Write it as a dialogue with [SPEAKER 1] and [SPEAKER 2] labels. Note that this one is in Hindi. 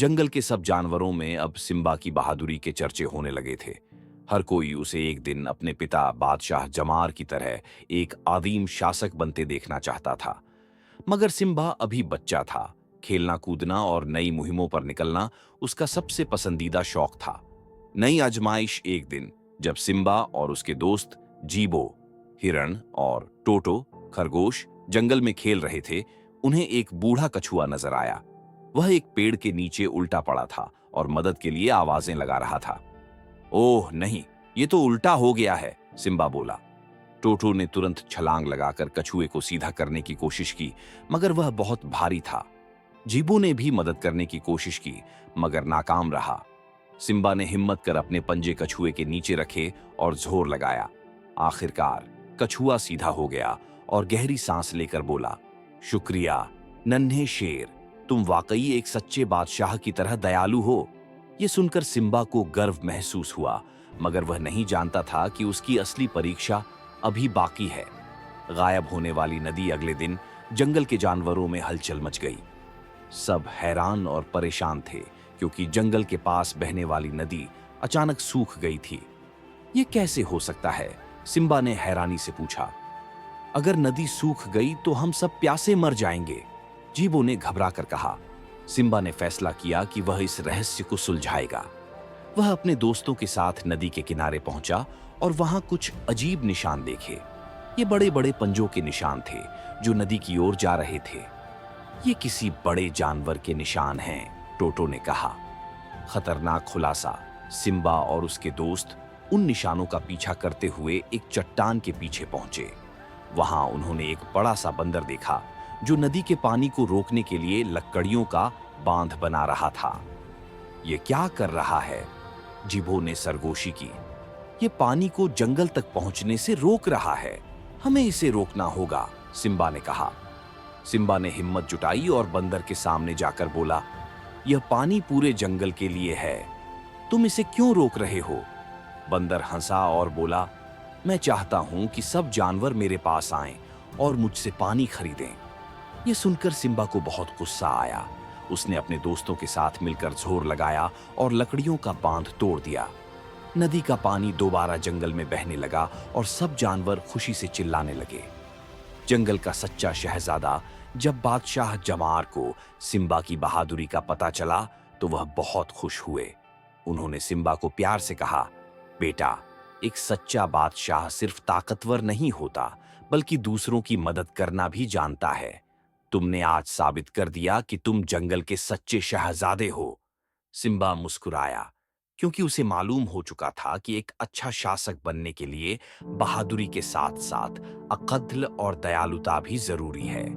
[SPEAKER 1] जंगल के सब जानवरों में अब सिम्बा की बहादुरी के चर्चे होने लगे थे। हर कोई उसे एक दिन अपने पिता बादशाह जमार की तरह एक आदीम शासक बनते देखना चाहता था। मगर सिम्बा अभी बच्चा था। खेलना कूदना और नई मुहिमों पर निकलना उसका सबसे पसंदीदा शौक था। नई आजमाइश एक दिन, जब सिम्बा और उसके दोस्त जीबो हिरण और टोटो खरगोश जंगल में खेल रहे थे, उन्हें एक बूढ़ा कछुआ नजर आया। वह एक पेड़ के नीचे उल्टा पड़ा था और मदद के लिए आवाजें लगा रहा था। ओह नहीं, ये तो उल्टा हो गया है, सिम्बा बोला। टोटो ने तुरंत छलांग लगाकर कछुए को सीधा करने की कोशिश की, मगर वह बहुत भारी था। जीबू ने भी मदद करने की कोशिश की, मगर नाकाम रहा। सिम्बा ने हिम्मत कर अपने पंजे कछुए के नीचे रखे और जोर लगाया। आखिरकार कछुआ सीधा हो गया और गहरी सांस लेकर बोला, शुक्रिया नन्हे शेर, तुम वाकई एक सच्चे बादशाह की तरह दयालु हो। यह सुनकर सिम्बा को गर्व महसूस हुआ, मगर वह नहीं जानता था कि उसकी असली परीक्षा अभी बाकी है। गायब होने वाली नदी अगले दिन जंगल के जानवरों में हलचल मच गई। सब हैरान और परेशान थे, क्योंकि जंगल के पास बहने वाली नदी अचानक सूख गई थी। ये कैसे हो सकता है? सिम्बा ने हैरानी से पूछा। अगर नदी सूख गई तो हम सब प्यासे मर जाएंगे, जीबो ने घबरा कर कहा। सिम्बा ने फैसला किया कि वह इस रहस्य को सुलझाएगा। वह अपने दोस्तों के साथ नदी के किनारे पहुंचा और वहां कुछ अजीब निशान देखे। ये बड़े बड़े पंजों के निशान थे जो नदी की ओर जा रहे थे। ये किसी बड़े जानवर के निशान हैं, टोटो ने कहा। खतरनाक खुलासा। सिम्बा और उसके दोस्त उन निशानों का पीछा करते हुए एक चट्टान के पीछे पहुंचे। वहां उन्होंने एक बड़ा सा बंदर देखा जो नदी के पानी को रोकने के लिए लकड़ियों का बांध बना रहा था। ये क्या कर रहा है? जिबो ने सरगोशी की। ये पानी को जंगल तक पहुंचने से रोक रहा है। हमें इसे रोकना होगा, सिम्बा ने कहा। सिम्बा ने हिम्मत जुटाई और बंदर के सामने जाकर बोला, यह पानी पूरे जंगल के लिए है, तुम इसे क्यों रोक रहे हो? बंदर हंसा और बोला, मैं चाहता हूं कि सब जानवर मेरे पास आएं और मुझसे पानी खरीदें। यह सुनकर सिम्बा को बहुत गुस्सा आया। उसने अपने दोस्तों के साथ मिलकर जोर लगाया और लकड़ियों का बांध तोड़ दिया। नदी का पानी दोबारा जंगल में बहने लगा और सब जानवर खुशी से चिल्लाने लगे। जंगल का सच्चा शहजादा जब बादशाह जमार को सिम्बा की बहादुरी का पता चला तो वह बहुत खुश हुए। उन्होंने सिम्बा को प्यार से कहा, बेटा, एक सच्चा बादशाह सिर्फ ताकतवर नहीं होता, बल्कि दूसरों की मदद करना भी जानता है। तुमने आज साबित कर दिया कि तुम जंगल के सच्चे शहजादे हो। सिम्बा मुस्कुराया, क्योंकि उसे मालूम हो चुका था कि एक अच्छा शासक बनने के लिए बहादुरी के साथ साथ अक्ल और दयालुता भी जरूरी है।